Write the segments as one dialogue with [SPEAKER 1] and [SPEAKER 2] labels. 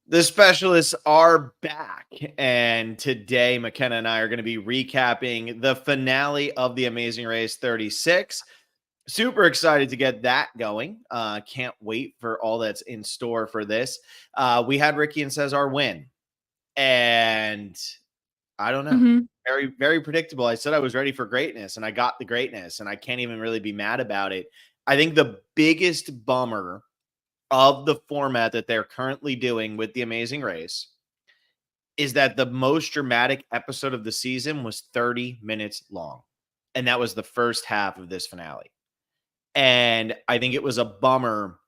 [SPEAKER 1] The specialists are back, and today McKenna and I are going to be recapping the finale of The Amazing Race 36. Super excited to get that going. Can't wait for all that's in store for this. We had Ricky and Cesar win, and I don't know.
[SPEAKER 2] Mm-hmm.
[SPEAKER 1] Very, very predictable. I said I was ready for greatness, and I got the greatness, and I can't even really be mad about it. I think the biggest bummer of the format that they're currently doing with The Amazing Race is that the most dramatic episode of the season was 30 minutes long. And that was the first half of this finale. And I think it was a bummer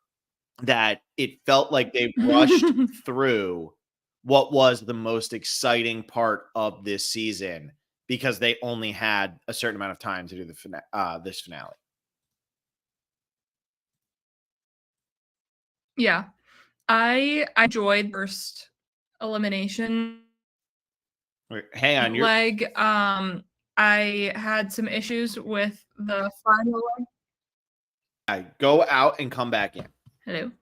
[SPEAKER 1] that it felt like they rushed through what was the most exciting part of this season because they only had a certain amount of time to do this finale.
[SPEAKER 2] Yeah. I enjoyed first elimination
[SPEAKER 1] Hang on, you're
[SPEAKER 2] leg. I had some issues with the final leg.
[SPEAKER 1] go out and come back in.
[SPEAKER 2] Hello.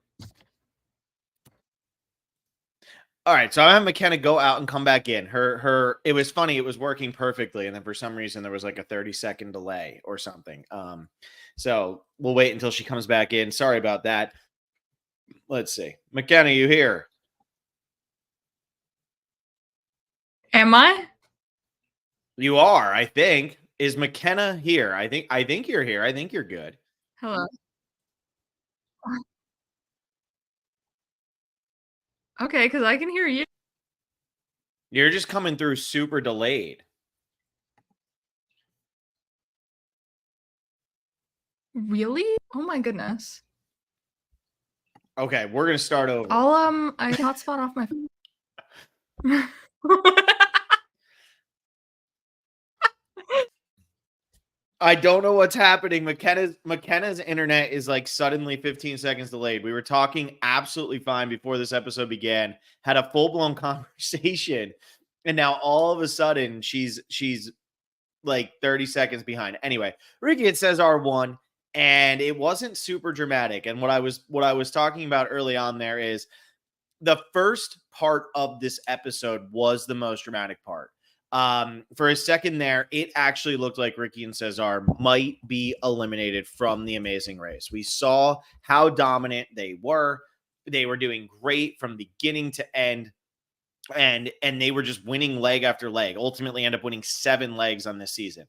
[SPEAKER 1] All right, so I have McKenna go out and come back in. It was funny, it was working perfectly, and then for some reason there was like a 30-second delay or something. So we'll wait until she comes back in. Sorry about that. Let's see. McKenna, you here?
[SPEAKER 2] Am I?
[SPEAKER 1] You are, I think. Is McKenna here? I think you're here. I think you're good.
[SPEAKER 2] Hello. Okay, because I can hear you.
[SPEAKER 1] You're just coming through super delayed.
[SPEAKER 2] Really? Oh my goodness.
[SPEAKER 1] Okay, we're gonna start over.
[SPEAKER 2] I hotspot off my phone.
[SPEAKER 1] I don't know what's happening. McKenna's internet is like suddenly 15 seconds delayed. We were talking absolutely fine before this episode began, had a full-blown conversation, and now all of a sudden she's like 30 seconds behind. Anyway, Ricky and Cesar won, and it wasn't super dramatic. And what I was talking about early on there is the first part of this episode was the most dramatic part. For a second there, it actually looked like Ricky and Cesar might be eliminated from the Amazing Race. We saw how dominant they were. They were doing great from beginning to end. And they were just winning leg after leg. Ultimately end up winning 7 legs on this season.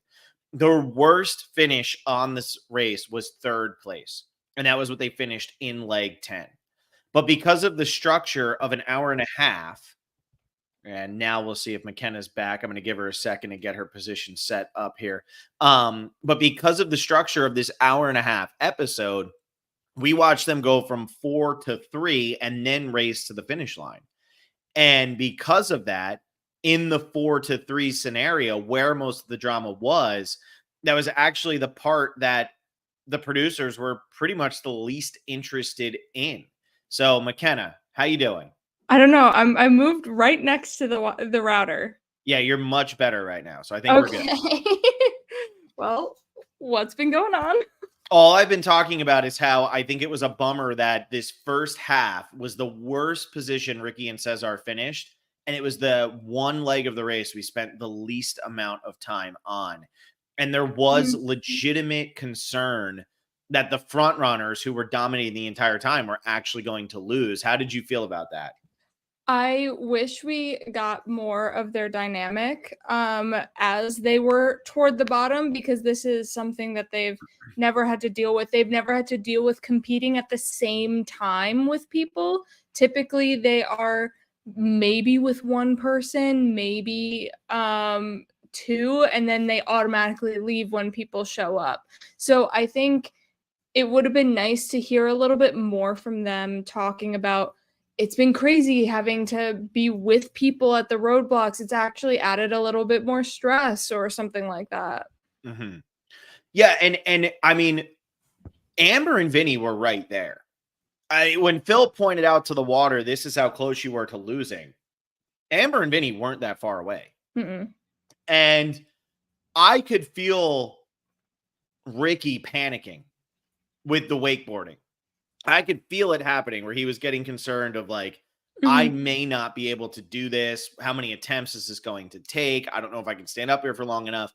[SPEAKER 1] The worst finish on this race was 3rd place. And that was what they finished in leg 10. But because of the structure of an hour and a half, and now we'll see if McKenna's back. I'm going to give her a second to get her position set up here. But because of the structure of this hour and a half episode, we watched them go from 4 to 3 and then race to the finish line. And because of that, in the 4 to 3 scenario where most of the drama was, that was actually the part that the producers were pretty much the least interested in. So McKenna, how you doing?
[SPEAKER 2] I don't know. I moved right next to the router.
[SPEAKER 1] Yeah, you're much better right now. So I think we're good.
[SPEAKER 2] Well, what's been going on?
[SPEAKER 1] All I've been talking about is how I think it was a bummer that this first half was the worst position Ricky and Cesar finished. And it was the one leg of the race we spent the least amount of time on. And there was legitimate concern that the front runners who were dominating the entire time were actually going to lose. How did you feel about that?
[SPEAKER 2] I wish we got more of their dynamic as they were toward the bottom, because this is something that they've never had to deal with. They've never had to deal with competing at the same time with people. Typically, they are maybe with one person, maybe 2, and then they automatically leave when people show up. So I think it would have been nice to hear a little bit more from them talking about, it's been crazy having to be with people at the roadblocks. It's actually added a little bit more stress or something like that.
[SPEAKER 1] Mm-hmm. Yeah, and I mean, Amber and Vinny were right there. When Phil pointed out to the water, this is how close you were to losing. Amber and Vinny weren't that far away.
[SPEAKER 2] Mm-mm.
[SPEAKER 1] And I could feel Ricky panicking with the wakeboarding. I could feel it happening where he was getting concerned of like, I
[SPEAKER 2] Mhm.
[SPEAKER 1] may not be able to do this. How many attempts is this going to take? I don't know if I can stand up here for long enough.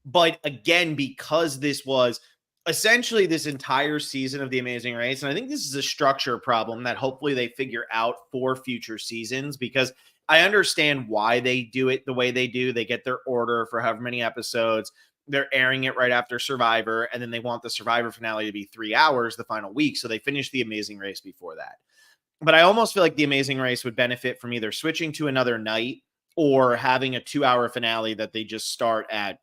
[SPEAKER 1] But again, because this was essentially this entire season of The Amazing Race, and I think this is a structure problem that hopefully they figure out for future seasons, because I understand why they do it the way they do. They get their order for however many episodes. They're airing it right after Survivor, and then they want the Survivor finale to be 3 hours the final week. So they finish The Amazing Race before that. But I almost feel like The Amazing Race would benefit from either switching to another night or having a 2 hour finale that they just start at,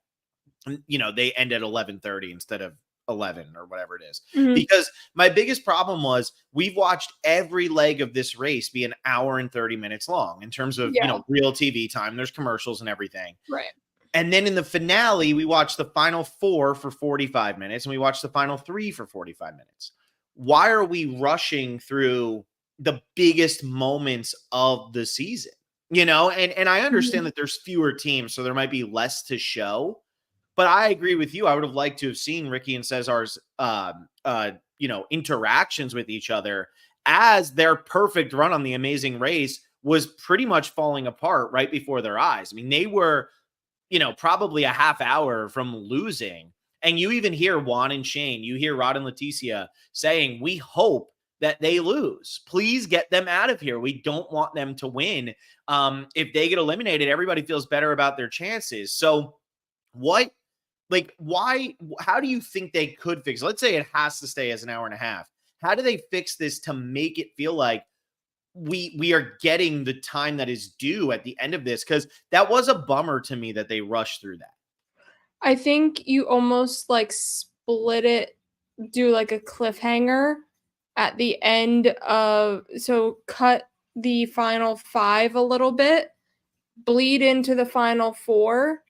[SPEAKER 1] they end at 11:30 instead of 11 or whatever it is.
[SPEAKER 2] Mhm.
[SPEAKER 1] Because my biggest problem was we've watched every leg of this race be an hour and 30 minutes long in terms of,
[SPEAKER 2] Yeah.
[SPEAKER 1] real TV time. There's commercials and everything.
[SPEAKER 2] Right.
[SPEAKER 1] And then in the finale, we watched the final 4 for 45 minutes and we watched the final 3 for 45 minutes. Why are we rushing through the biggest moments of the season? And I understand
[SPEAKER 2] Mhm.
[SPEAKER 1] that there's fewer teams, so there might be less to show. But I agree with you. I would have liked to have seen Ricky and Cesar's, interactions with each other as their perfect run on The Amazing Race was pretty much falling apart right before their eyes. I mean, they were, probably a half hour from losing. And you even hear Juan and Shane, you hear Rod and Leticia saying, we hope that they lose. Please get them out of here. We don't want them to win. If they get eliminated, everybody feels better about their chances. So what why how do you think they could fix it? Let's say it has to stay as an hour and a half. How do they fix this to make it feel like we are getting the time that is due at the end of this? Because that was a bummer to me that they rushed through that.
[SPEAKER 2] I think you almost like split it, do like a cliffhanger at the end of, so cut the final 5 a little bit, bleed into the final 4,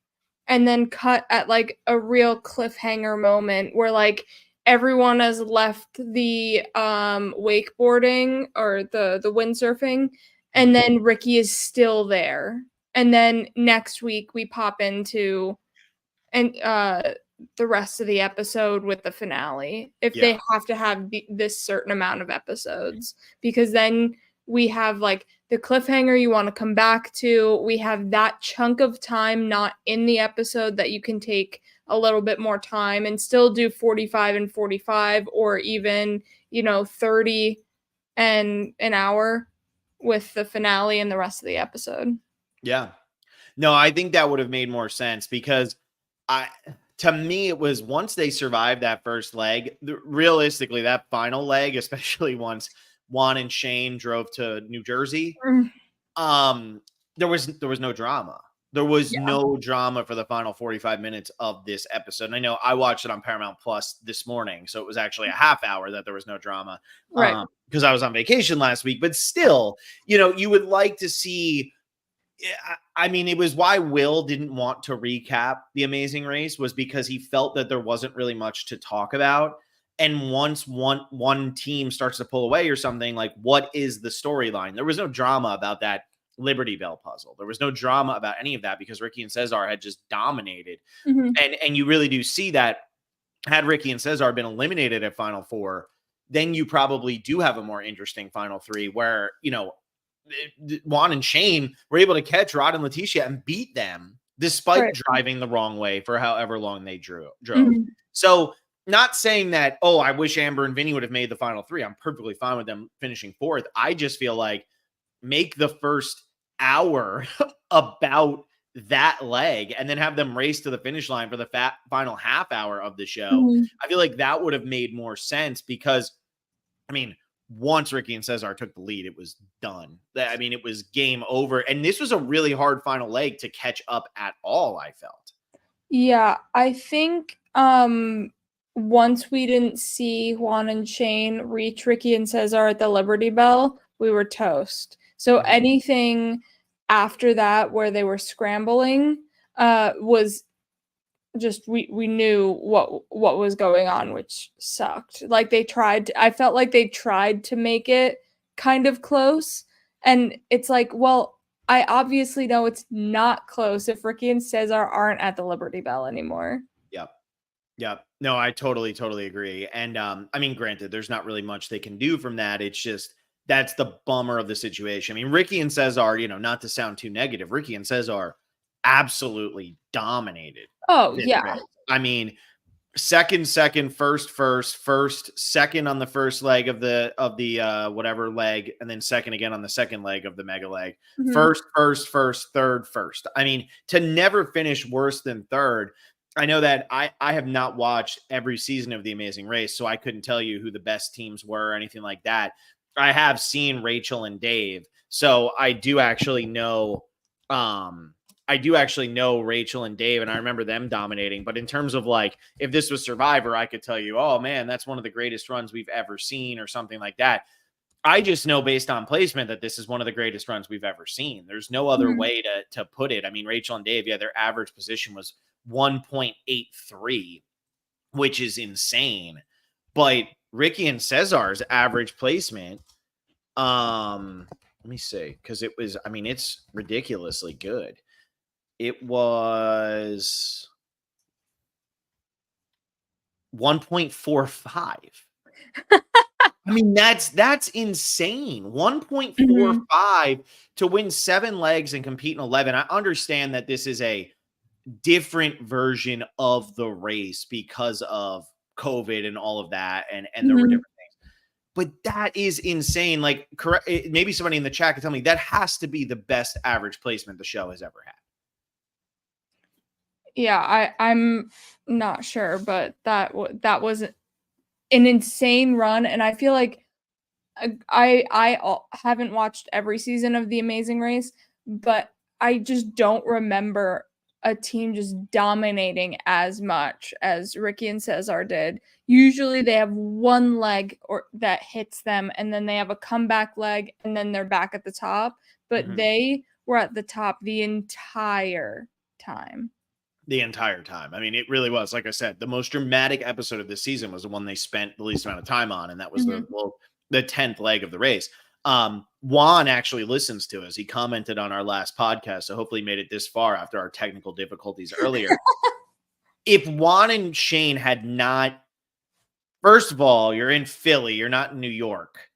[SPEAKER 2] and then cut at like a real cliffhanger moment where like everyone has left the wakeboarding or the windsurfing, and
[SPEAKER 1] Mhm.
[SPEAKER 2] then Ricky is still there. And then next week we pop into and the rest of the episode with the finale if
[SPEAKER 1] Yeah.
[SPEAKER 2] they have to have this certain amount of episodes, because then we have like the cliffhanger you want to come back to, we have that chunk of time not in the episode that you can take a little bit more time and still do 45 and 45, or even 30 and an hour with the finale and the rest of the episode.
[SPEAKER 1] Yeah. No, I think that would have made more sense because I to me it was once they survived that first leg, realistically that final leg, especially once Juan and Shane drove to New Jersey,
[SPEAKER 2] Mm,
[SPEAKER 1] um there was no drama. There was
[SPEAKER 2] yeah.
[SPEAKER 1] no drama for the final 45 minutes of this episode. And I know I watched it on Paramount Plus this morning, so it was actually a half hour that there was no drama,
[SPEAKER 2] Right.
[SPEAKER 1] because I was on vacation last week. But still, you would like to see. I mean, it was why Will didn't want to recap The Amazing Race, was because he felt that there wasn't really much to talk about. And once one team starts to pull away or something, like, what is the storyline? There was no drama about that Liberty Bell puzzle. There was no drama about any of that because Ricky and Cesar had just dominated.
[SPEAKER 2] Mhm.
[SPEAKER 1] And you really do see that had Ricky and Cesar been eliminated at Final Four, then you probably do have a more interesting Final Three where, Juan and Shane were able to catch Rod and Leticia and beat them despite
[SPEAKER 2] Right.
[SPEAKER 1] driving the wrong way for however long they drove.
[SPEAKER 2] Mhm.
[SPEAKER 1] So, not saying that, oh, I wish Amber and Vinny would have made the final 3. I'm perfectly fine with them finishing 4th. I just feel like make the first hour about that leg and then have them race to the finish line for the final half hour of the show.
[SPEAKER 2] Mhm.
[SPEAKER 1] I feel like that would have made more sense because, I mean, once Ricky and Cesar took the lead, it was done. I mean, it was game over. And this was a really hard final leg to catch up at all, I felt.
[SPEAKER 2] Yeah, I think once we didn't see Juan and Shane reach Ricky and Cesar at the Liberty Bell, we were toast. So
[SPEAKER 1] Mhm.
[SPEAKER 2] anything after that where they were scrambling was just, we knew what was going on, which sucked. Like I felt like they tried to make it kind of close, and it's like, well, I obviously know it's not close if Ricky and Cesar aren't at the Liberty Bell anymore.
[SPEAKER 1] Yep. Yep. No, I totally agree. And I mean, granted, there's not really much they can do from that. It's just That's the bummer of the situation. I mean, Ricky and Cesar, not to sound too negative, Ricky and Cesar absolutely dominated
[SPEAKER 2] Oh,
[SPEAKER 1] this
[SPEAKER 2] yeah.
[SPEAKER 1] race. I mean, second, first, second on the first leg of the whatever leg, and then second again on the second leg of the mega leg.
[SPEAKER 2] Mhm.
[SPEAKER 1] First, third, first. I mean, to never finish worse than third. I know that I have not watched every season of The Amazing Race, so I couldn't tell you who the best teams were or anything like that. I have seen Rachel and Dave, so I do actually know Rachel and Dave, and I remember them dominating. But in terms of like, if this was Survivor, I could tell you, oh man, that's one of the greatest runs we've ever seen, or something like that. I just know based on placement that this is one of the greatest runs we've ever seen. There's no other
[SPEAKER 2] Mhm.
[SPEAKER 1] way to put it. I mean, Rachel and Dave, yeah, their average position was 1.83, which is insane. But Ricky and Cesar's average placement, let me see, because it's ridiculously good. It was 1.45. I mean, that's insane.
[SPEAKER 2] Mhm.
[SPEAKER 1] 1.45 to win 7 legs and compete in 11. I understand that this is a different version of the race because of COVID and all of that, and there were
[SPEAKER 2] Mhm.
[SPEAKER 1] different things. But that is insane. Like, correct, maybe somebody in the chat could tell me that has to be the best average placement the show has ever had.
[SPEAKER 2] Yeah, I'm not sure, but that was an insane run, and I feel like haven't watched every season of The Amazing Race, but I just don't remember a team just dominating as much as Ricky and Cesar did. Usually they have one leg or that hits them, and then they have a comeback leg, and then they're back at the top. But
[SPEAKER 1] Mhm.
[SPEAKER 2] they were at the top the entire time.
[SPEAKER 1] The entire time. I mean, it really was. Like I said, the most dramatic episode of this season was the one they spent the least amount of time on, and that was
[SPEAKER 2] Mhm.
[SPEAKER 1] the 10th leg of the race. Juan actually listens to us. He commented on our last podcast, so hopefully he made it this far after our technical difficulties earlier. If Juan and Shane had not, first of all, you're in Philly, you're not in New York.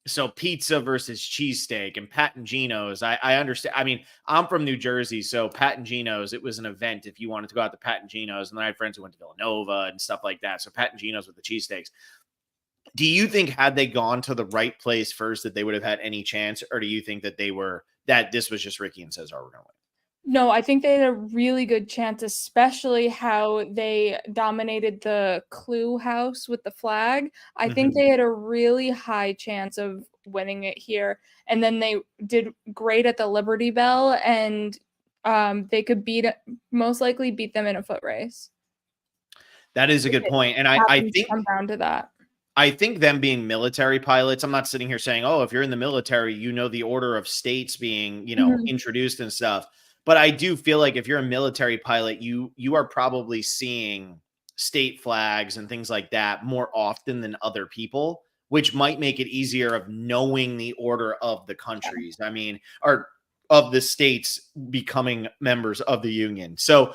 [SPEAKER 1] So pizza versus cheesesteak and Pat and Gino's. I understand. I mean, I'm from New Jersey, so Pat and Gino's, it was an event if you wanted to go out to Pat and Gino's. And then I had friends who went to Villanova and stuff like that. So Pat and Gino's with the cheesesteaks. Do you think had they gone to the right place first that they would have had any chance? Or do you think that this was just Ricky and Cesar were going to
[SPEAKER 2] No, I think they had a really good chance, especially how they dominated the Clue house with the flag. I
[SPEAKER 1] win?
[SPEAKER 2] think they had a really high chance of winning it here. And then they did great at the Liberty Bell, and they could most likely beat them in a foot race.
[SPEAKER 1] That is a
[SPEAKER 2] If
[SPEAKER 1] good
[SPEAKER 2] it
[SPEAKER 1] point. And
[SPEAKER 2] happens to come down to that.
[SPEAKER 1] I think them being military pilots, I'm not sitting here saying, oh, if you're in the military, the order of states being,
[SPEAKER 2] Mhm.
[SPEAKER 1] introduced and stuff. But I do feel like if you're a military pilot, you are probably seeing state flags and things like that more often than other people, which might make it easier of knowing the order of the countries. I mean, or of the states becoming members of the union. So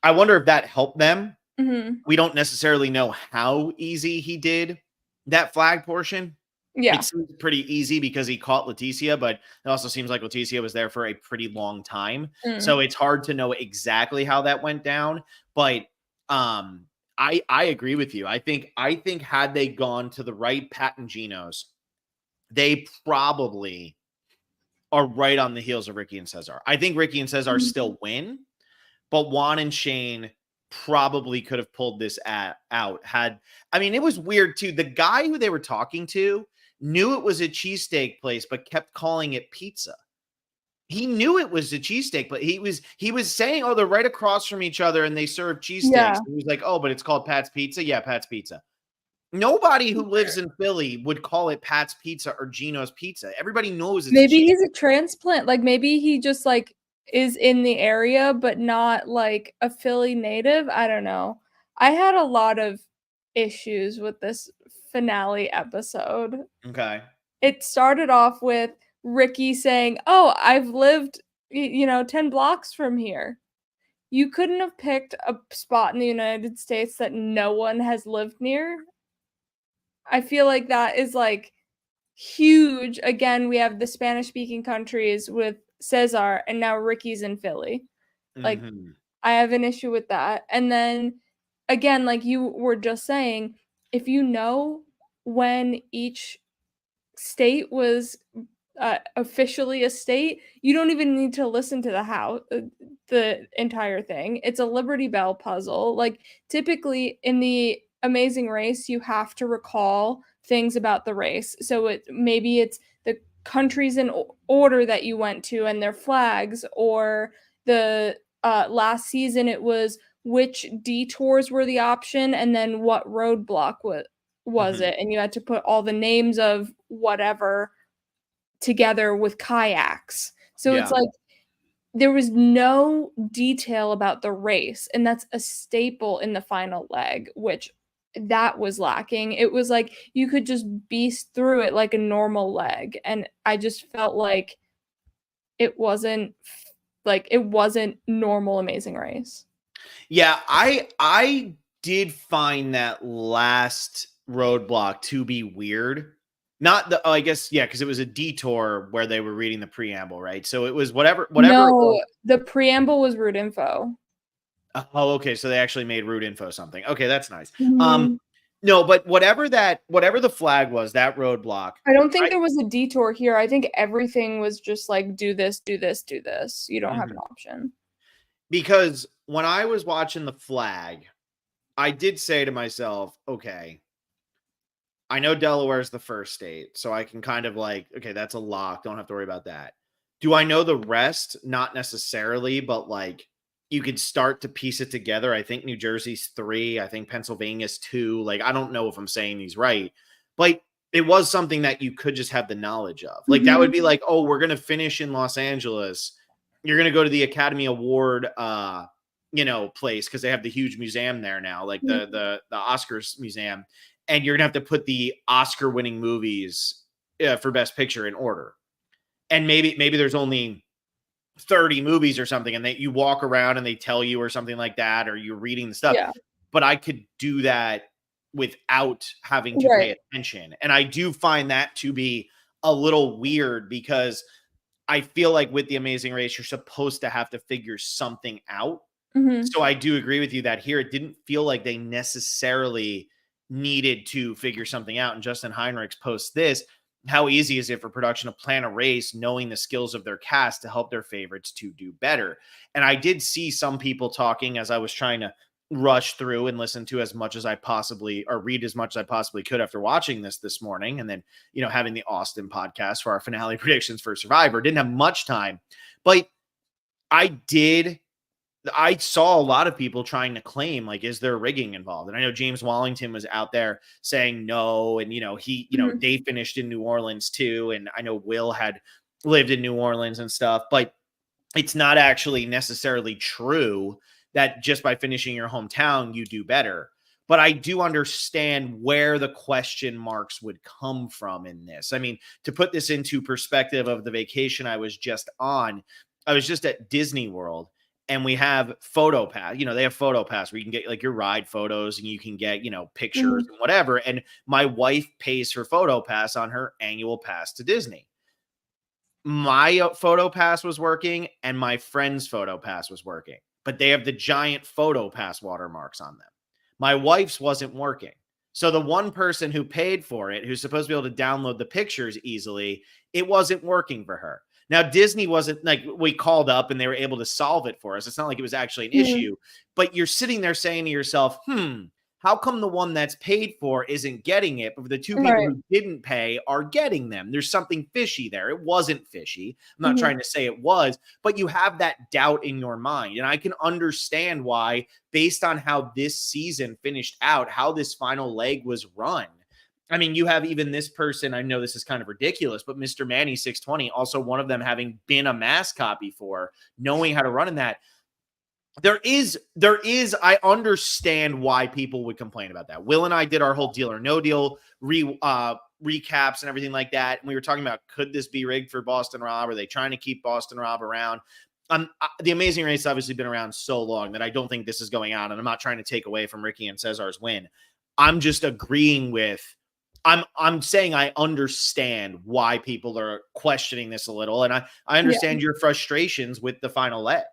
[SPEAKER 1] I wonder if that helped them.
[SPEAKER 2] Mhm.
[SPEAKER 1] We don't necessarily know how easy he did that flag portion. It
[SPEAKER 2] Yeah.
[SPEAKER 1] seems pretty easy because he caught Leticia, but it also seems like Leticia was there for a pretty long time.
[SPEAKER 2] Mm.
[SPEAKER 1] So it's hard to know exactly how that went down. But I agree with you. I think had they gone to the right Pat and Geno's, they probably are right on the heels of Ricky and Cesar. I think Ricky and Cesar
[SPEAKER 2] Mhm.
[SPEAKER 1] still win, but Juan and Shane probably could have pulled this out. It was weird too. The guy who they were talking to knew it was a cheesesteak place, but kept calling it pizza. He knew it was a cheesesteak, but he was saying, oh, they're right across from each other and they serve cheesesteaks.
[SPEAKER 2] Yeah.
[SPEAKER 1] He was like, oh, but it's called Pat's Pizza. Yeah, Pat's Pizza. Nobody who lives in Philly would call it Pat's Pizza or Gino's Pizza. Everybody knows it's a
[SPEAKER 2] Maybe
[SPEAKER 1] cheese.
[SPEAKER 2] he's a transplant. Like maybe he just like is in the area but not like a Philly native. I don't know. I had a lot of issues with this finale episode.
[SPEAKER 1] Okay.
[SPEAKER 2] It started off with Ricky saying, "Oh, I've lived 10 blocks from here." You couldn't have picked a spot in the United States that no one has lived near. I feel like that is like huge. Again, we have the Spanish speaking countries with Cesar, and now Ricky's in Philly. Like,
[SPEAKER 1] Mm-hmm.
[SPEAKER 2] I have an issue with that. And then again, like you were just saying, if you know when each state was officially a state, you don't even need to listen to the entire thing. It's a Liberty Bell puzzle. Like, typically in the Amazing Race, you have to recall things about the race. So maybe it's the countries in order that you went to and their flags, or the last season it was which detours were the option and then what roadblock was
[SPEAKER 1] Mm-hmm.
[SPEAKER 2] it, and you had to put all the names of whatever together with kayaks. So it's
[SPEAKER 1] Yeah.
[SPEAKER 2] like there was no detail about the race, and that's a staple in the final leg, which that was lacking. It was like you could just beast through it like a normal leg, and I just felt like it wasn't normal Amazing Race.
[SPEAKER 1] Yeah, I did find that last roadblock to be weird. Not the I guess yeah, because it was a detour where they were reading the preamble, right? So it was whatever it was.
[SPEAKER 2] No, the preamble was route info.
[SPEAKER 1] Oh, okay. So they actually made root info something. Okay, that's nice. Um,
[SPEAKER 2] Mhm.
[SPEAKER 1] no, but whatever the flag was, that roadblock,
[SPEAKER 2] I don't think
[SPEAKER 1] I
[SPEAKER 2] there was a detour here. I think everything was just like do this, do this, do this. You don't have an
[SPEAKER 1] mhm.
[SPEAKER 2] option.
[SPEAKER 1] Because when I was watching the flag, I did say to myself, okay, I know Delaware is the first state, so I can kind of like, okay, that's a lock. Don't have to worry about that. Do I know the rest? Not necessarily, but like you could start to piece it together. I think New Jersey's 3. I think Pennsylvania's 2. Like, I don't know if I'm saying these right, but it was something that you could just have the knowledge of. Like, that would
[SPEAKER 2] Mhm.
[SPEAKER 1] be like, oh, we're going to finish in Los Angeles. You're going to go to the Academy Award, place because they have the huge museum there now, like
[SPEAKER 2] Mhm.
[SPEAKER 1] the Oscars museum, and you're gonna have to put the Oscar winning movies for Best Picture in order. And maybe there's only 30 movies or something, and you walk around and they tell you or something like that, or you're reading the stuff.
[SPEAKER 2] Yeah.
[SPEAKER 1] But I could do that without having to
[SPEAKER 2] Right.
[SPEAKER 1] pay attention. And I do find that to be a little weird because I feel like with the Amazing Race, you're supposed to have to figure something out.
[SPEAKER 2] Mhm.
[SPEAKER 1] So I do agree with you that here it didn't feel like they necessarily needed to figure something out. And Justin Heinrichs posts this. How easy is it for production to plan a race knowing the skills of their cast to help their favorites to do better? And I did see some people talking as I was trying to rush through and listen to as much as I possibly or read as much as I possibly could after watching this morning, and then having the Austin podcast for our finale predictions for Survivor. Didn't have much time, but I did I saw a lot of people trying to claim, like, is there rigging involved? And I know James Wallington was out there saying no. And,
[SPEAKER 2] Mhm.
[SPEAKER 1] they finished in New Orleans too. And I know Will had lived in New Orleans and stuff, but it's not actually necessarily true that just by finishing your hometown, you do better. But I do understand where the question marks would come from in this. I mean, to put this into perspective of the vacation I was just on, I was just at Disney World and we have photo pass. They have photo pass where you can get like your ride photos and you can get, pictures
[SPEAKER 2] Mhm.
[SPEAKER 1] and whatever. And my wife pays for photo pass on her annual pass to Disney. My photo pass was working and my friend's photo pass was working, but they have the giant photo pass watermarks on them. My wife's wasn't working. So the one person who paid for it, who's supposed to be able to download the pictures easily, it wasn't working for her. Now, Disney wasn't like we called up and they were able to solve it for us. It's not like it was actually an
[SPEAKER 2] Mhm.
[SPEAKER 1] issue, but you're sitting there saying to yourself, how come the one that's paid for isn't getting it, but the two people
[SPEAKER 2] Right.
[SPEAKER 1] who didn't pay are getting them? There's something fishy there. It wasn't fishy. I'm not
[SPEAKER 2] Mhm.
[SPEAKER 1] trying to say it was, but you have that doubt in your mind. And I can understand why, based on how this season finished out, how this final leg was run. I mean, you have even this person, I know this is kind of ridiculous, but Mr. Manny 620, also one of them having been a mascot before, knowing how to run in that. I understand why people would complain about that. Will and I did our whole Deal or No Deal recaps and everything like that. And we were talking about, could this be rigged for Boston Rob? Are they trying to keep Boston Rob around? The Amazing Race obviously been around so long that I don't think this is going on. And I'm not trying to take away from Ricky and Cesar's win. I'm just agreeing with I'm saying I understand why people are questioning this a little, and I understand your frustrations with the final leg.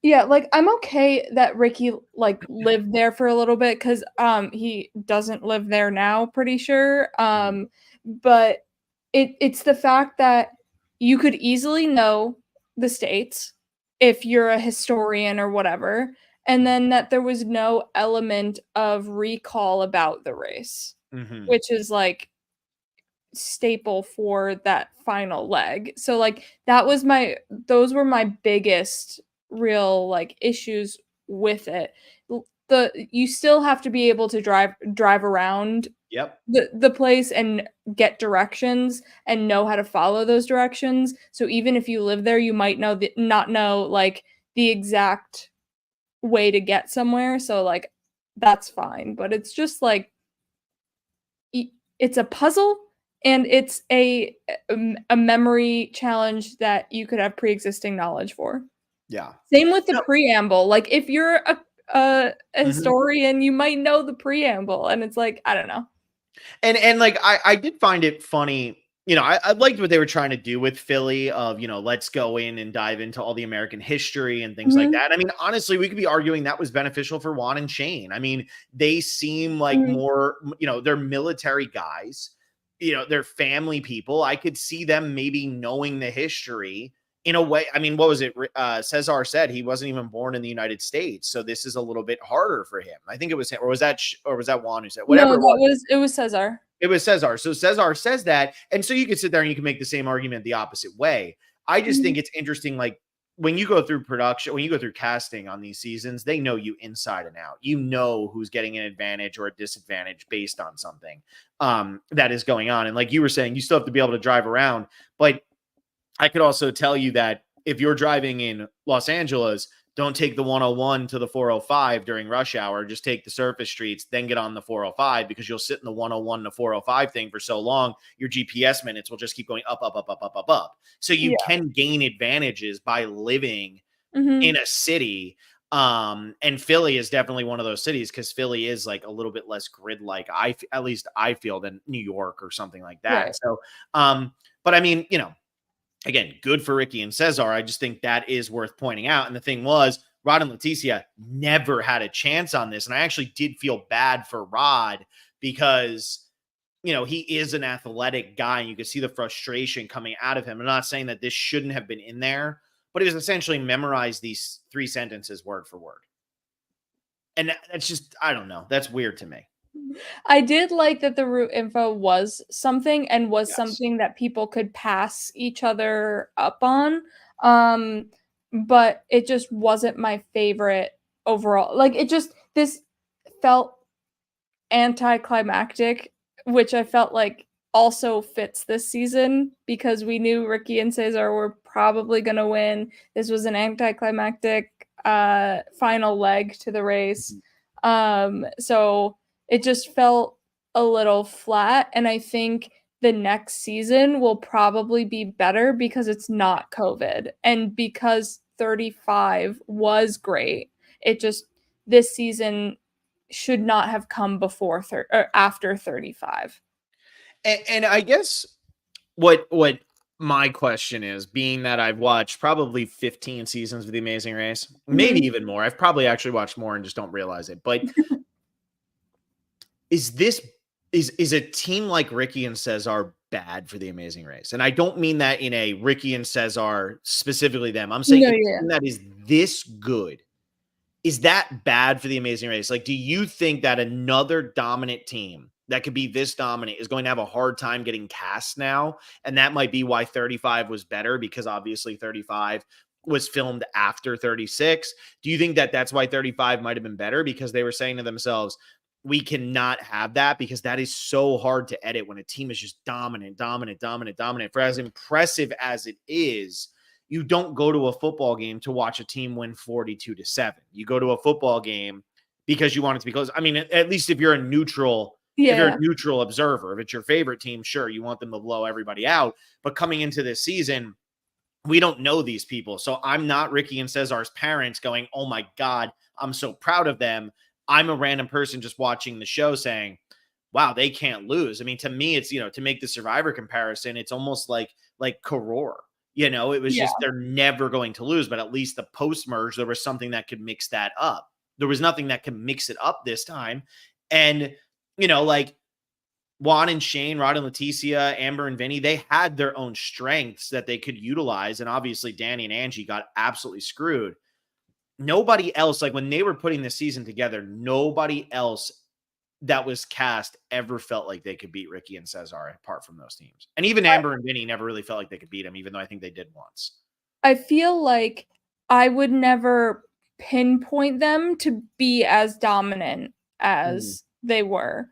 [SPEAKER 2] Yeah, like, I'm okay that Ricky, like, lived there for a little bit because he doesn't live there now, pretty sure, but it's the fact that you could easily know the states if you're a historian or whatever, and then that there was no element of recall about the race,
[SPEAKER 1] Mm-hmm.
[SPEAKER 2] which is, like, staple for that final leg. So like that was my those were my biggest real like issues with it. The you still have to be able to drive around
[SPEAKER 1] Yep.
[SPEAKER 2] the place and get directions and know how to follow those directions. So even if you live there, you might not know like the exact way to get somewhere. So like that's fine, but it's just like it's a puzzle and it's a memory challenge that you could have pre-existing knowledge for.
[SPEAKER 1] Yeah.
[SPEAKER 2] Same with the
[SPEAKER 1] No.
[SPEAKER 2] preamble. Like if you're a
[SPEAKER 1] Mhm.
[SPEAKER 2] historian, you might know the preamble, and it's like I don't know.
[SPEAKER 1] And like I did find it funny. I liked what they were trying to do with Philly of, let's go in and dive into all the American history and things like
[SPEAKER 2] Mhm,
[SPEAKER 1] that. I mean, honestly, we could be arguing that was beneficial for Juan and Shane. I mean, they seem like
[SPEAKER 2] mhm,
[SPEAKER 1] more, they're military guys, they're family people. I could see them maybe knowing the history in a way. I mean, what was it? Cesar said he wasn't even born in the United States. So this is a little bit harder for him. I think it was him, or was that Juan who said,
[SPEAKER 2] no,
[SPEAKER 1] whatever it was.
[SPEAKER 2] it was Cesar.
[SPEAKER 1] It was Cesar. So Cesar says that. And so you could sit there and you can make the same argument the opposite way. I just
[SPEAKER 2] Mhm,
[SPEAKER 1] think it's interesting. Like when you go through production, when you go through casting on these seasons, they know you inside and out. You know who's getting an advantage or a disadvantage based on something that is going on. And like you were saying, you still have to be able to drive around. But I could also tell you that if you're driving in Los Angeles, don't take the 101 to the 405 during rush hour. Just take the surface streets, then get on the 405 because you'll sit in the 101 to 405 thing for so long. Your GPS minutes will just keep going up, up, up, up, up, up, up. So you
[SPEAKER 2] yeah,
[SPEAKER 1] can gain advantages by living
[SPEAKER 2] mhm,
[SPEAKER 1] in a city. And Philly is definitely one of those cities because Philly is like a little bit less grid like at least I feel than New York or something like that.
[SPEAKER 2] right.
[SPEAKER 1] So, but I mean, again, good for Ricky and Cesar. I just think that is worth pointing out. And the thing was, Rod and Leticia never had a chance on this. And I actually did feel bad for Rod because, he is an athletic guy and you could see the frustration coming out of him. I'm not saying that this shouldn't have been in there, but he was essentially memorized these 3 sentences word for word. And that's just, I don't know. That's weird to me.
[SPEAKER 2] I did like that the root info was something and was
[SPEAKER 1] Yes.
[SPEAKER 2] something that people could pass each other up on. Um, but it just wasn't my favorite overall. Like it just this felt anticlimactic, which I felt like also fits this season because we knew Ricky and Cesar were probably going to win. This was an anticlimactic final leg to the race.
[SPEAKER 1] Mhm.
[SPEAKER 2] So it just felt a little flat and I think the next season will probably be better because it's not COVID and because 35 was great. It just this season should not have come before or after 35.
[SPEAKER 1] And I guess what my question is, being that I've watched probably 15 seasons of The Amazing Race, maybe
[SPEAKER 2] Mhm.
[SPEAKER 1] even more. I've probably actually watched more and just don't realize it. But is this is a team like Ricky and Cesar bad for The Amazing Race? And I don't mean that in a Ricky and Cesar specifically them. I'm saying
[SPEAKER 2] No,
[SPEAKER 1] a
[SPEAKER 2] yeah.
[SPEAKER 1] team that is this good. Is that bad for The Amazing Race? Like, do you think that another dominant team that could be this dominant is going to have a hard time getting cast now? And that might be why 35 was better because obviously 35 was filmed after 36. Do you think that that's why 35 might have been better because they were saying to themselves, we cannot have that because that is so hard to edit when a team is just dominant, dominant, dominant, dominant. For as impressive as it is, you don't go to a football game to watch a team win 42-7. You go to a football game because you want it to be close. I mean, at least if you're a neutral,
[SPEAKER 2] Yeah.
[SPEAKER 1] observer, if it's your favorite team, sure, you want them to blow everybody out. But coming into this season, we don't know these people. So I'm not Ricky and Cesar's parents going, oh my God, I'm so proud of them. I'm a random person just watching the show saying, wow, they can't lose. I mean, to me, it's, to make the Survivor comparison, it's almost like Karor. It was
[SPEAKER 2] Yeah.
[SPEAKER 1] just they're never going to lose, but at least the post merge, there was something that could mix that up. There was nothing that could mix it up this time. And, like Juan and Shane, Rod and Leticia, Amber and Vinny, they had their own strengths that they could utilize. And obviously, Danny and Angie got absolutely screwed. Nobody else, like when they were putting the season together, nobody else that was cast ever felt like they could beat Ricky and Cesar apart from those teams. And even Amber and Vinny never really felt like they could beat him, even though I think they did once.
[SPEAKER 2] I feel like I would never pinpoint them to be as dominant as they were.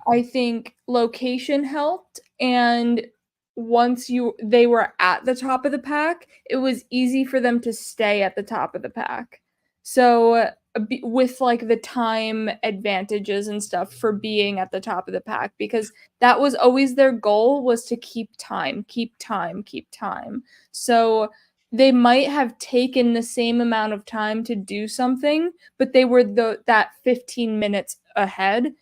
[SPEAKER 2] I think location helped, and once they were at the top of the pack, it was easy for them to stay at the top of the pack. So with like the time advantages and stuff for being at the top of the pack, because that was always their goal, was to keep time. So they might have taken the same amount of time to do something, but they were that 15 minutes ahead.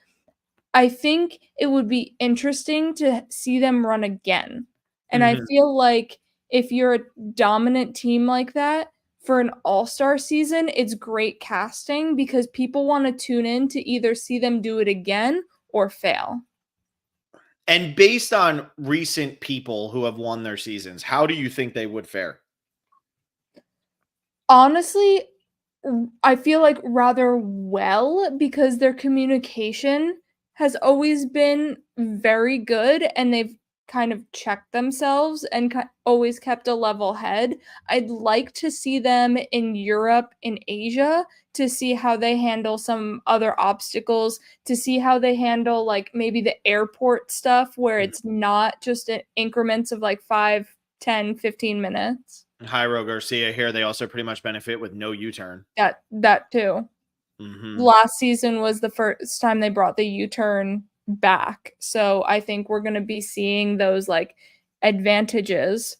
[SPEAKER 2] I think it would be interesting to see them run again. And I feel like if you're a dominant team like that for an all-star season, it's great casting because people want to tune in to either see them do it again or fail.
[SPEAKER 1] And based on recent people who have won their seasons, how do you think they would fare?
[SPEAKER 2] Honestly, I feel like rather well, because their communication has always been very good and they've kind of checked themselves and always kept a level head. I'd like to see them in Europe, in Asia, to see how they handle some other obstacles, to see how they handle like maybe the airport stuff where it's not just in increments of like 5, 10, 15 minutes.
[SPEAKER 1] Jairo Garcia here, they also pretty much benefit with no U-turn.
[SPEAKER 2] That too. Last season was the first time they brought the U-turn back. So I think we're going to be seeing those like advantages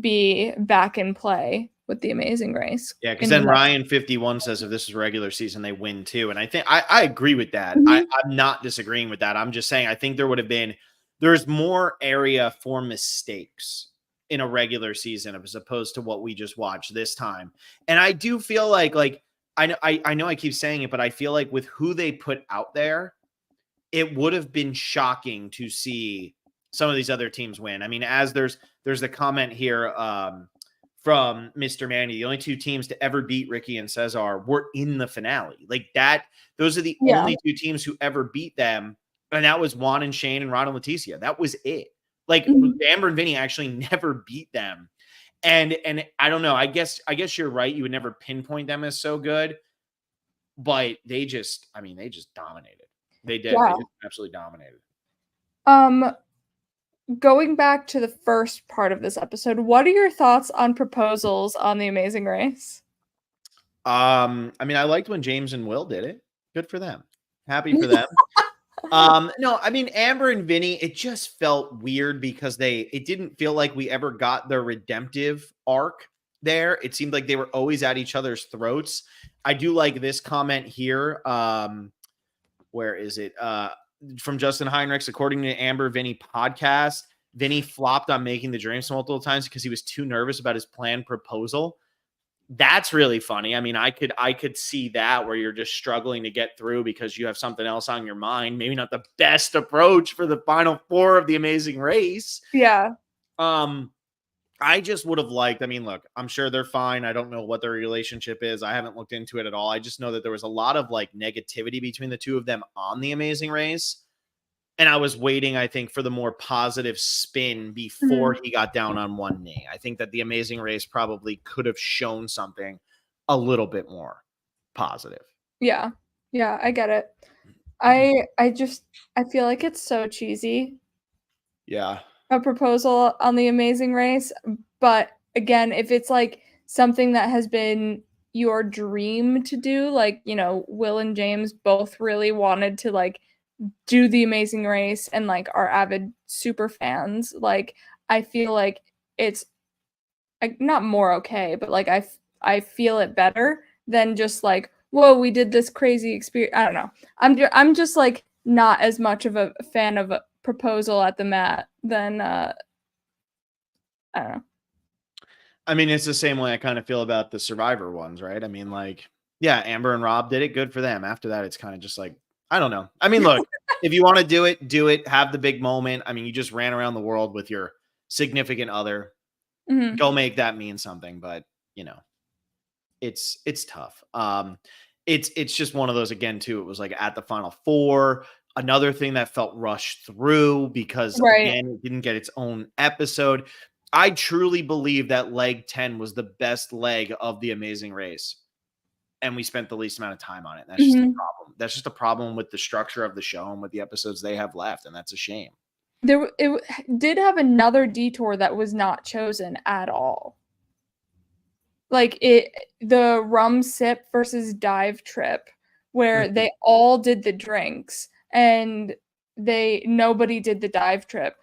[SPEAKER 2] be back in play with the Amazing Race.
[SPEAKER 1] Yeah, because then Ryan 51 says if this is regular season, they win too. And I think I agree with that. I'm not disagreeing with that. I'm just saying I think there's more area for mistakes in a regular season as opposed to what we just watched this time. And I do feel like I know I keep saying it, but I feel like with who they put out there, it would have been shocking to see some of these other teams win. I mean, as there's the comment here from Mr. Manny, the only two teams to ever beat Ricky and Cesar were in the finale. Like that, those are the only two teams who ever beat them. And that was Juan and Shane and Ron and Leticia. That was it. Like Amber and Vinny actually never beat them. And I don't know. I guess you're right. You would never pinpoint them as so good, but they just dominated. They did.
[SPEAKER 2] Yeah.
[SPEAKER 1] They just absolutely dominated.
[SPEAKER 2] Going back to the first part of this episode, what are your thoughts on proposals on The Amazing Race?
[SPEAKER 1] I mean, I liked when James and Will did it. Good for them. Happy for them. No, I mean, Amber and Vinny, it just felt weird because it didn't feel like we ever got their redemptive arc there. It seemed like they were always at each other's throats. I do like this comment here. Where is it? From Justin Heinrichs, according to Amber Vinny podcast, Vinny flopped on making the drinks multiple times because he was too nervous about his planned proposal. That's really funny. I mean, I could see that where you're just struggling to get through because you have something else on your mind. Maybe not the best approach for the final four of The Amazing Race.
[SPEAKER 2] Yeah.
[SPEAKER 1] I just would have liked, I mean, look, I'm sure they're fine. I don't know what their relationship is. I haven't looked into it at all. I just know that there was a lot of like negativity between the two of them on The Amazing Race. And I was waiting, I think, for the more positive spin before he got down on one knee. I think that The Amazing Race probably could have shown something a little bit more positive.
[SPEAKER 2] Yeah. Yeah, I get it. I feel like it's so cheesy.
[SPEAKER 1] Yeah.
[SPEAKER 2] A proposal on The Amazing Race. But again, if it's like something that has been your dream to do, like, Will and James both really wanted to like do The Amazing Race and like are avid super fans, like I feel like it's like not more okay, but like I feel it better than just like, whoa, we did this crazy experience. I don't know. I'm just like, not as much of a fan of a proposal at the mat than I don't know.
[SPEAKER 1] I mean, it's the same way I kind of feel about the Survivor ones, right? I mean, like, yeah, Amber and Rob did it. Good for them. After that, it's kind of just like, I don't know. I mean, look, if you want to do it, do it. Have the big moment. I mean, you just ran around the world with your significant other.
[SPEAKER 2] Mhm.
[SPEAKER 1] Go make that mean something. But you know, it's tough. It's just one of those again too. It was like at the final four. Another thing that felt rushed through because
[SPEAKER 2] Right.
[SPEAKER 1] again, it didn't get its own episode. I truly believe that leg 10 was the best leg of the Amazing Race. And we spent the least amount of time on it. That's just a
[SPEAKER 2] Mhm.
[SPEAKER 1] problem. That's just a problem with the structure of the show and with the episodes they have left. And that's a shame.
[SPEAKER 2] Did have another detour that was not chosen at all. Like the rum sip versus dive trip where
[SPEAKER 1] Mhm.
[SPEAKER 2] they all did the drinks and nobody did the dive trip.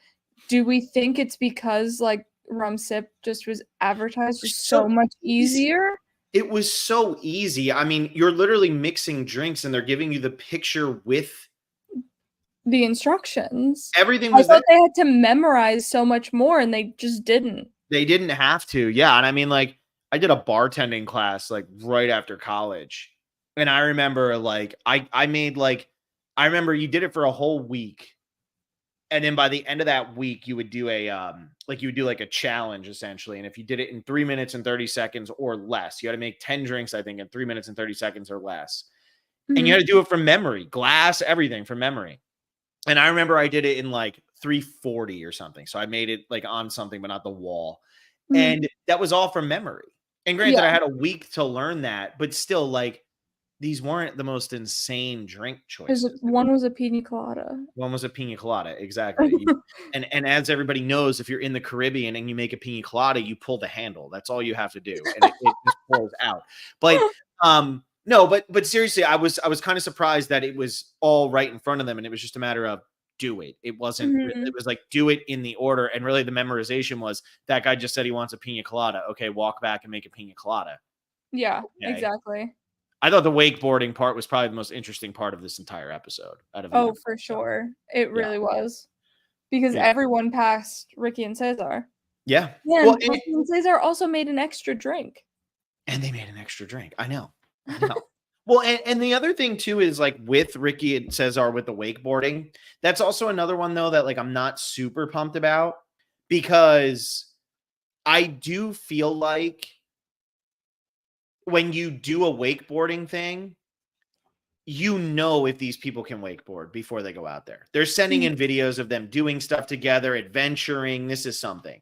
[SPEAKER 2] Do we think it's because like rum sip just was advertised just so
[SPEAKER 1] So
[SPEAKER 2] much
[SPEAKER 1] easy.
[SPEAKER 2] easier?
[SPEAKER 1] It was so easy. I mean, you're literally mixing drinks and they're giving you the picture with
[SPEAKER 2] The instructions.
[SPEAKER 1] everything
[SPEAKER 2] I
[SPEAKER 1] was there.
[SPEAKER 2] thought they had to memorize so much more and they just didn't.
[SPEAKER 1] They didn't have to. Yeah. And I mean, like, I did a bartending class like right after college. And I remember like I made like I remember you did it for a whole week. And then by the end of that week, you would do like a challenge essentially. And if you did it in 3 minutes and 30 seconds or less, you had to make 10 drinks, I think, in 3 minutes and 30 seconds or less. And you
[SPEAKER 2] Mhm.
[SPEAKER 1] had to do it from memory, glass, everything from memory. And I remember I did it in like 340 or something. So I made it like on something, but not the wall.
[SPEAKER 2] Mhm.
[SPEAKER 1] And that was all from memory. And granted,
[SPEAKER 2] Yeah.
[SPEAKER 1] I had a week to learn that, but still, like, these weren't the most insane drink choices.
[SPEAKER 2] One was a pina colada.
[SPEAKER 1] One was a pina colada, exactly. And as everybody knows, if you're in the Caribbean and you make a pina colada, you pull the handle. That's all you have to do, and it just pours out. But no, but seriously, I was kind of surprised that it was all right in front of them, and it was just a matter of do it. It wasn't. It
[SPEAKER 2] Mhm.
[SPEAKER 1] was like do it in the order, and really the memorization was that guy just said he wants a pina colada. Okay, walk back and make a pina colada.
[SPEAKER 2] Yeah,
[SPEAKER 1] Okay.
[SPEAKER 2] exactly.
[SPEAKER 1] I thought the wakeboarding part was probably the most interesting part of this entire episode out of the
[SPEAKER 2] Oh,
[SPEAKER 1] episode.
[SPEAKER 2] for
[SPEAKER 1] So,
[SPEAKER 2] sure. It
[SPEAKER 1] yeah.
[SPEAKER 2] really was. Because
[SPEAKER 1] Yeah.
[SPEAKER 2] everyone passed Ricky and Cesar.
[SPEAKER 1] Yeah. Well,
[SPEAKER 2] And Ricky and Cesar also made an extra drink.
[SPEAKER 1] and they made an extra drink. I know. I know. Well, and the other thing too is like with Ricky and Cesar with the wakeboarding, that's also another one though that like I'm not super pumped about because I do feel like when you do a wakeboarding thing, you know if these people can wakeboard before they go out there. They're sending
[SPEAKER 2] Mhm.
[SPEAKER 1] in videos of them doing stuff together, adventuring. This is something.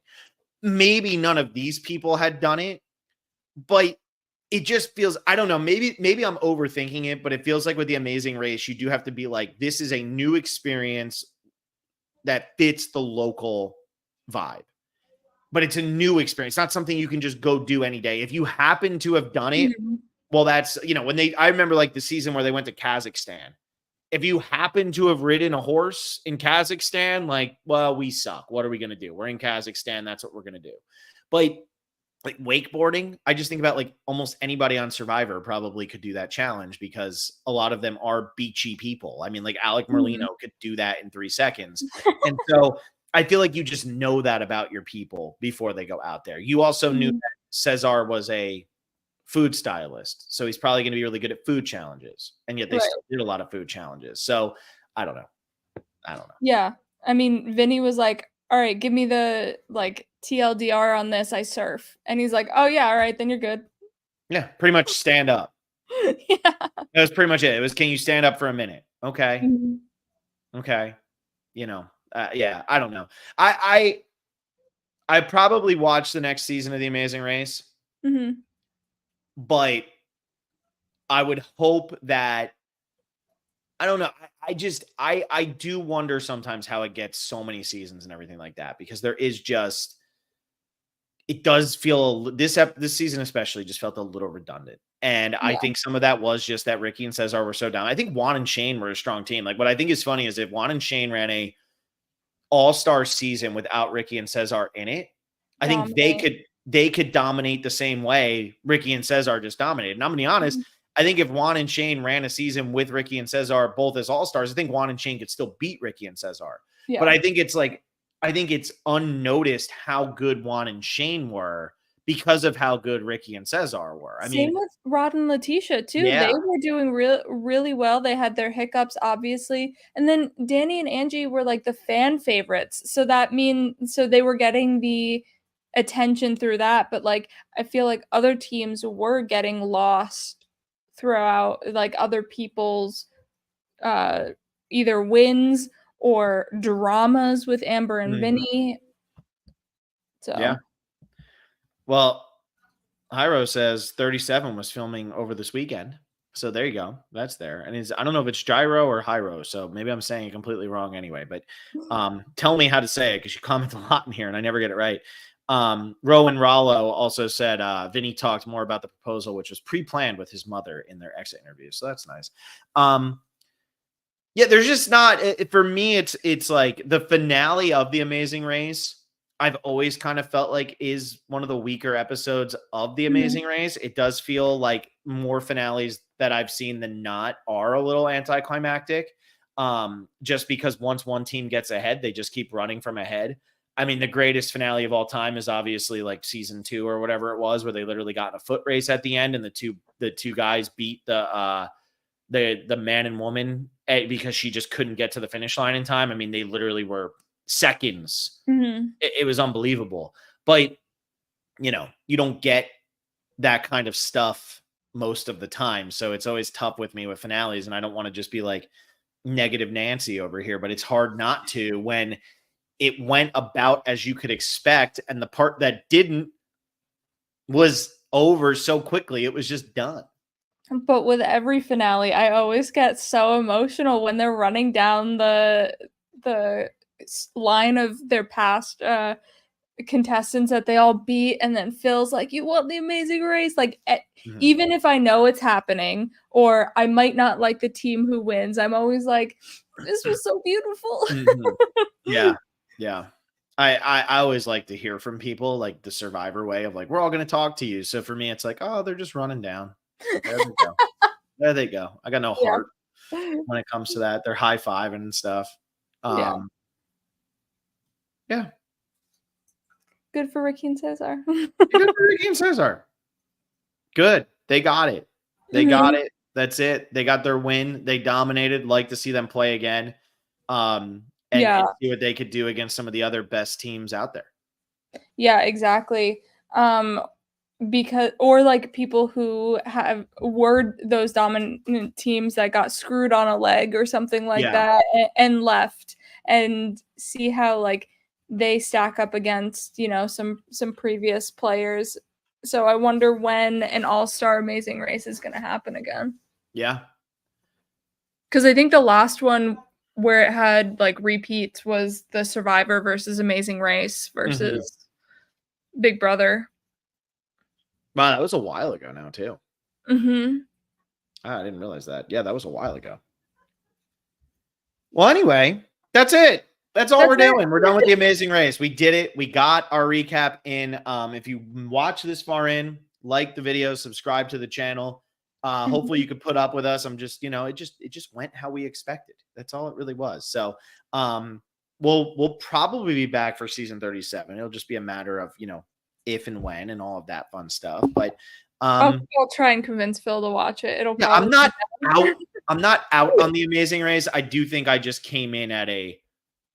[SPEAKER 1] Maybe none of these people had done it, but it just feels I don't know, maybe I'm overthinking it, but it feels like with the Amazing Race, you do have to be like, this is a new experience that fits the local vibe. But it's a new experience, not something you can just go do any day. If you happen to have done it,
[SPEAKER 2] Mhm.
[SPEAKER 1] well, that's when I remember like the season where they went to Kazakhstan. If you happen to have ridden a horse in Kazakhstan, like, well, we suck. What are we going to do? We're in Kazakhstan. That's what we're going to do. But like wakeboarding, I just think about like almost anybody on Survivor probably could do that challenge because a lot of them are beachy people. I mean, like Alec
[SPEAKER 2] Mhm.
[SPEAKER 1] Merlino could do that in 3 seconds. And so I feel like you just know that about your people before they go out there. You also knew
[SPEAKER 2] Mhm.
[SPEAKER 1] that Cesar was a food stylist. So he's probably going to be really good at food challenges. And yet they
[SPEAKER 2] Right.
[SPEAKER 1] still did a lot of food challenges. So I don't know. I don't know.
[SPEAKER 2] Yeah. I mean, Vinny was like, "All right, give me the like TLDR on this. I surf." And he's like, "Oh yeah, all right, then you're good."
[SPEAKER 1] Yeah, pretty much stand up.
[SPEAKER 2] Yeah.
[SPEAKER 1] That was pretty much it. It was, can you stand up for a minute? Okay.
[SPEAKER 2] Mhm.
[SPEAKER 1] Okay. Yeah, I don't know. I probably watched the next season of The Amazing Race,
[SPEAKER 2] Mhm.
[SPEAKER 1] but I would hope that I don't know. I just I do wonder sometimes how it gets so many seasons and everything like that because there is just it does feel this season especially just felt a little redundant. And I
[SPEAKER 2] Yeah.
[SPEAKER 1] think some of that was just that Ricky and Cesar were so down. I think Juan and Shane were a strong team. Like what I think is funny is if Juan and Shane ran a all-star season without Ricky and Cesar in it, I think
[SPEAKER 2] Dominate.
[SPEAKER 1] they could dominate the same way Ricky and Cesar just dominated. And I'm gonna be honest,
[SPEAKER 2] Mhm.
[SPEAKER 1] I think if Juan and Shane ran a season with Ricky and Cesar both as all-stars, I think Juan and Shane could still beat Ricky and Cesar.
[SPEAKER 2] Yeah.
[SPEAKER 1] But I think it's unnoticed how good Juan and Shane were because of how good Ricky and Cesar were.
[SPEAKER 2] Same with Rod and Letitia too.
[SPEAKER 1] Yeah.
[SPEAKER 2] They were doing really well. They had their hiccups, obviously, and then Danny and Angie were like the fan favorites. So they were getting the attention through that. But like, I feel like other teams were getting lost throughout, like other people's either wins or dramas with Amber and Vinny. So
[SPEAKER 1] yeah. Well, Hyro says 37 was filming over this weekend. So there you go. That's there. And I don't know if it's Gyro or Hyro. So maybe I'm saying it completely wrong anyway. But tell me how to say it because you comment a lot in here and I never get it right. Rowan Rollo also said Vinny talked more about the proposal, which was pre-planned with his mother in their exit interview. So that's nice. Yeah, there's just not for me. It's like the finale of The Amazing Race. I've always kind of felt like is one of the weaker episodes of The Amazing Race. It does feel like more finales that I've seen than not are a little anticlimactic. Just because once one team gets ahead, they just keep running from ahead. I mean, the greatest finale of all time is obviously like season 2 or whatever it was, where they literally got in a foot race at the end and the two guys beat the man and woman because she just couldn't get to the finish line in time. I mean, they literally were seconds. It was unbelievable. But, you don't get that kind of stuff most of the time. So it's always tough with me with finales. And I don't want to just be like negative Nancy over here, but it's hard not to when it went about as you could expect. And the part that didn't was over so quickly. It was just done.
[SPEAKER 2] But with every finale, I always get so emotional when they're running down the line of their past contestants that they all beat, and then Phil's like, "You won the Amazing Race." Like, even if I know it's happening, or I might not like the team who wins, I'm always like, "This was so beautiful."
[SPEAKER 1] Yeah. I always like to hear from people, like the Survivor way of like, we're all going to talk to you. So for me, it's like, oh, they're just running down. There they go. There they go. I got no heart when it comes to that. They're high-fiving and stuff. Yeah.
[SPEAKER 2] Good for Ricky and Cesar.
[SPEAKER 1] Good for Ricky and Cesar. Good. They got it. They got it. That's it. They got their win. They dominated. Like to see them play again. And see what they could do against some of the other best teams out there. Yeah,
[SPEAKER 2] exactly. Because or like people who were those dominant teams that got screwed on a leg or something like that and left, and see how like they stack up against some previous players. So I wonder when an all-star Amazing Race is going to happen again.
[SPEAKER 1] Yeah,
[SPEAKER 2] because I think the last one where it had like repeats was the Survivor versus Amazing Race versus Big Brother.
[SPEAKER 1] Wow, that was a while ago now, too. I didn't realize that. Yeah, that was a while ago. Well, anyway, that's it. That's all we're doing. We're done with The Amazing Race. We did it. We got our recap in. If you watch this far in, like the video, subscribe to the channel. Hopefully you could put up with us. I'm just, it just went how we expected. That's all it really was. So we'll probably be back for season 37. It'll just be a matter of, if and when and all of that fun stuff. But
[SPEAKER 2] I'll try and convince Phil to watch it. It'll
[SPEAKER 1] I'm not out. I'm not out on The Amazing Race. I do think I just came in at a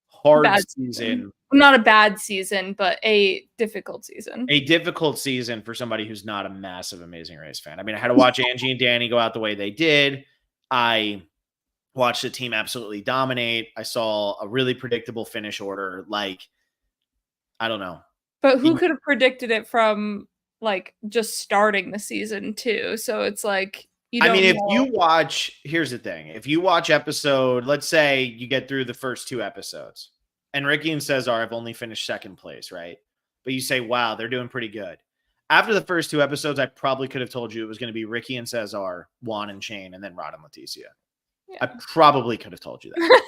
[SPEAKER 1] hard season.
[SPEAKER 2] Not a bad season, but a difficult season.
[SPEAKER 1] A difficult season for somebody who's not a massive Amazing Race fan. I mean, I had to watch Angie and Danny go out the way they did. I watched the team absolutely dominate. I saw a really predictable finish order. Like, I don't know.
[SPEAKER 2] But who could have predicted it from like just starting the season too? So it's like,
[SPEAKER 1] if you watch, here's the thing. If you watch episode, let's say you get through the first 2 episodes and Ricky and Cesar have only finished second place, right? But you say, wow, they're doing pretty good. After the first 2 episodes, I probably could have told you it was going to be Ricky and Cesar, Juan and Shane, and then Rod and Leticia. Yeah. I probably could have told you that.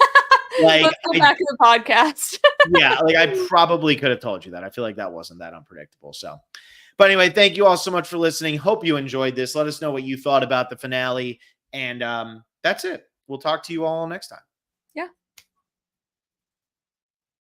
[SPEAKER 2] Like, let's go back to the podcast.
[SPEAKER 1] Yeah, like I probably could have told you that. I feel like that wasn't that unpredictable. So, But anyway, thank you all so much for listening. Hope you enjoyed this. Let us know what you thought about the finale. And that's it. We'll talk to you all next time.